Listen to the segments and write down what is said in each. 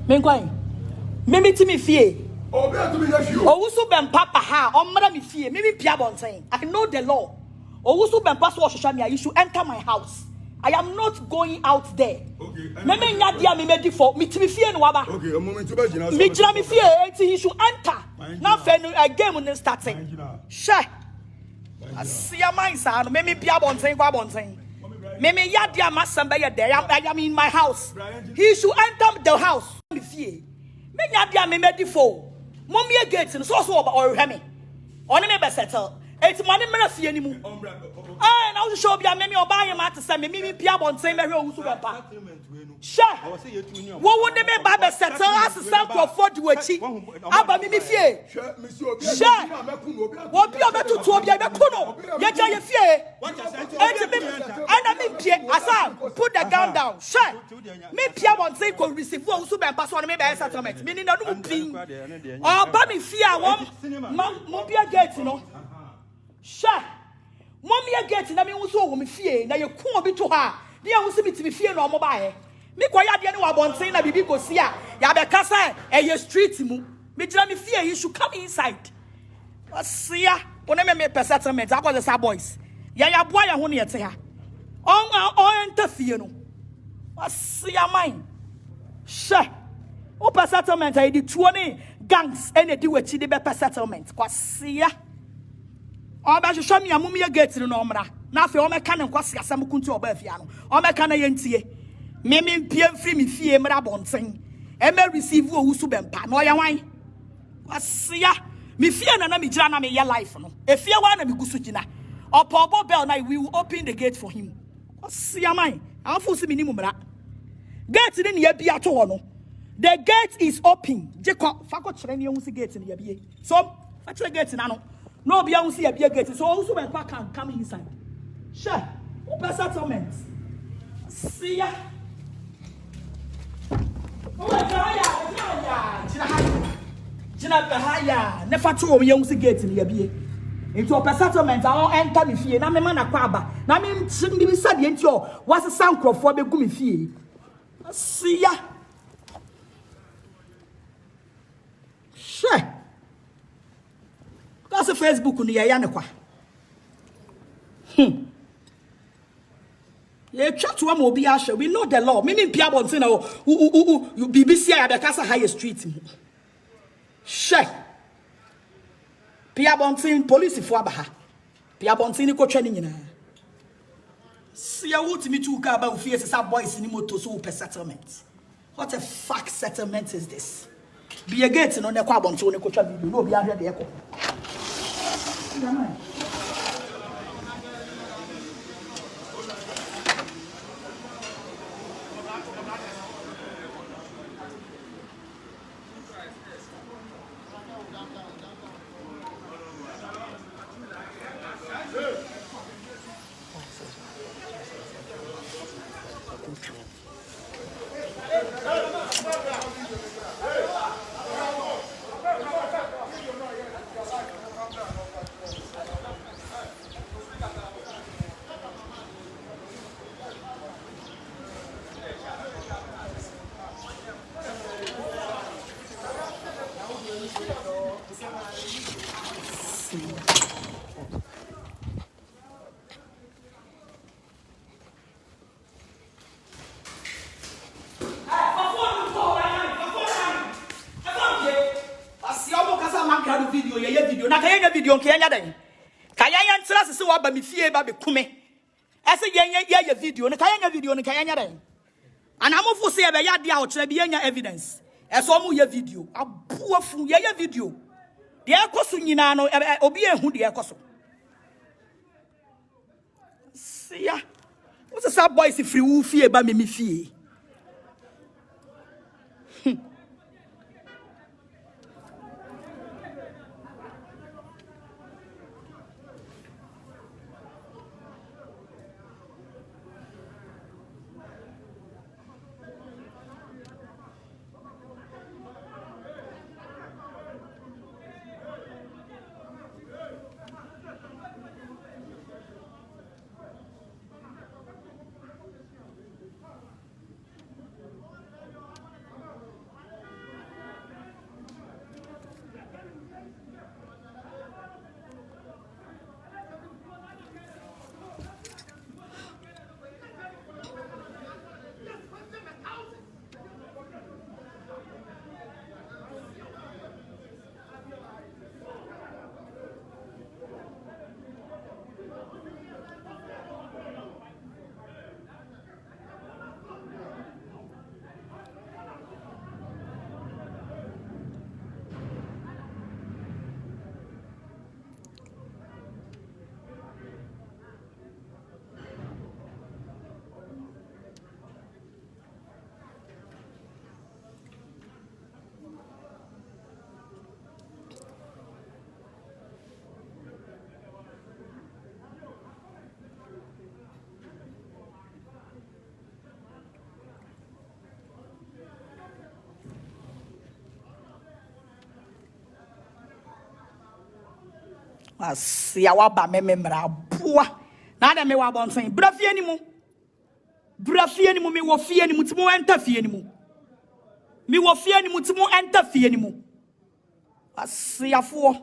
Menkwai. Mimi ti mi fie. Owusu Bempah ha. Omra mi fie. Mimi pia bonten. I know the law. Owusu Bempah so social media. You should enter my house. I am not going out there. Okay. Meme nyadia me medi for. Mi ti mi fie no waba. Okay. O moment to be jina. Mi jina mi fie. Enti he should enter. Na fe no game no starting. She. Asia man sa no. Mimi pia bonten kwa bonten. Meme yadia masamba ye there. I am in my house. He should enter the house. Me fie. Me nyadia me medi for. Mommy gate no so or hemi. Oni me be settle. Eti money me fie ni mu. Ah, na wo show bia me me oba yema to say me pia bonten me hwe Owusu Bempah. She. Wo wo de me ba be settle as some crofo di wachi. Aba me fie. She. Wo bia be tutu obia be kuno. Ye ja ye fie. Eti me ana me pie asa put the gun down. She. Me pia bonten ko receive Owusu Bempah so me be settlement. Me ni na no pin. Oba me fie a wo mo bia gate no. She. Mommy get na me wuso wo me fie na ye ku obi to ha na ye wuso bitimi fie no mo ba he me kwaya de ne wa bonten na bibi go si a ya be kasa e street mu me gira me fie you should come inside asia one me settlement akọ the sa boys ya boa ya ho ne yete ha on enter fie no asia man she o settlement I di tuo ne gangs ene di wachi de be settlement kwasia Oba show me amum ye gate no omra na afi o meka ne nkwase asam kuntu oba afia no o meka na ye ntie me mpie mfiri me fie mra bonten e me receive Owusu Bempah no ye wan kwasia me fie na me gira na me ye life no e fie wa na me gusu gina opo obo bell na we will open the gate for him kwasia man afu si me ni mumra gate ne ye bia to ho no the gate is open jeko fa ko kire ne ye wusi gate ne ye bie so fa kire gate na no no be able to see a big gate, so Owusu Bempah can come inside. Sure. Who settlement? See ya. Oh, Jina Bahaya. Never told me you see gate in the into a settlement I enter me fee na me man akwaba na me be said enti o was san crofo be gu me fie see ya she that's a Facebook no ye ya ne kwa ye chat to am obi ahwe we know the law me pia bontin na you BBC ya be kasa high street she pia bontin police fo abaha pia bontin ko twa ni nyina see ya what me too ka ba ofie se boys ni moto so per settlement what a fuck settlement is this be a gate no ne kwa bontin ne ko twa video no obi ahwe de ekọ video na kaya video kaya dan kaya yan ntra sese wa ba me fie ba be kume ese ye video na kaya video na kaya dan ana amofo se be ya de a o kire be nya evidence eso mu ye video abuafu ye video de ekoso nyina no obi ehu de ekoso sia what's sa boys free wu fie ba me fie asia wa ba memra boa na da me wa bonsen brafie ni mu me wo fie ni mu timo enta fie ni mu me wo fie ni mu timo enta fie ni mu asia fo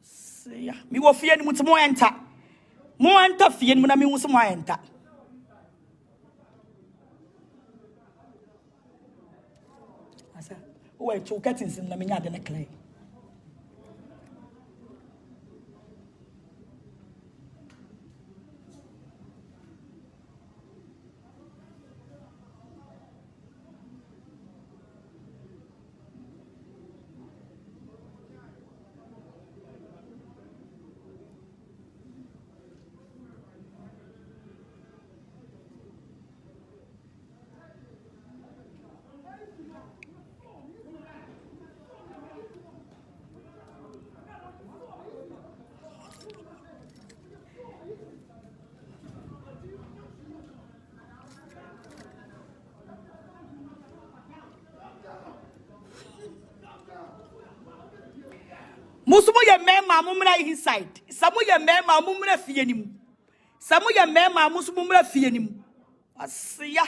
sia me wo fie ni mu timo enta fie ni mu na me hu so mo enta wait, to get in the minya de clay. Musumo ye mema mumra inside. Samu ye mema mumra fie nim. Samu ye mema musumo mumra fie nim. Asiya.